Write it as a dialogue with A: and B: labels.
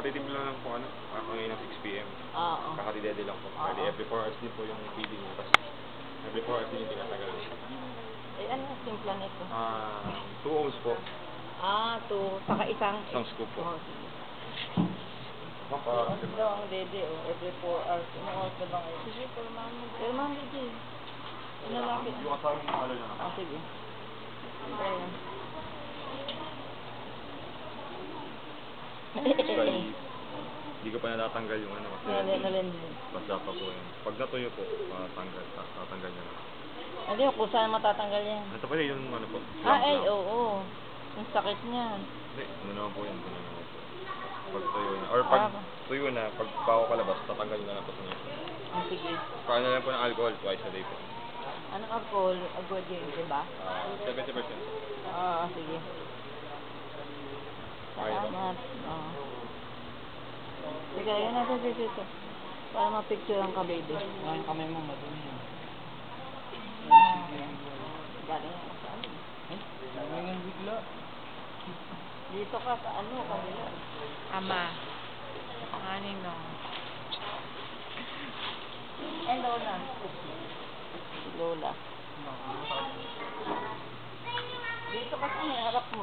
A: Katitimpla lang po ako ngayon ng 6 PM.
B: Oo.
A: Kakatidede lang po. Bali, every 4 hours din po yung feeding niya. Tapos, every 4 hours din yung tinatagal.
B: Eh, ano yung simpla nito?
A: 2 ounce po.
B: 2. Saka isang
A: scoop po.
B: Oh, sige.
A: Mapa,
B: Ano daw ang dede, every 4 hours. Ano oras na ba ngayon? Sige, kalmahan dede. Ano lang?
A: yung asawang ano na.
B: Sige. Ayan.
A: Kasi, hindi ko pa natatanggal yung ano.
B: Nalin.
A: Basta pa po yun. Pag natuyo po, tatanggal niya na.
B: Hindi, kung saan matatanggal yan.
A: Ito pa yung ano po.
B: Oo. Yung sakit niyan.
A: Hindi, ano naman po yun. Ano naman po. Pag tuyo na. Or pag tuyo na, pag bago palabas, tatanggal na lang po sa niya.
B: Sige.
A: Paano lang po ng alcohol twice a day po.
B: Anong alcohol? Agwad yun, diba?
A: 70%.
B: Sige.
A: Okay na po.
B: Salamat. Sige, yan natin dito. Para ma-picture ang ka-baby.
C: Ngayon kamay mo, madumi yan.
B: Galing ako sa ano.
C: Ngayon bigla.
B: Dito ka sa ano, kanila.
D: Ama. Anino.
B: Lola. Si Lola. Dito ka sa harap mo.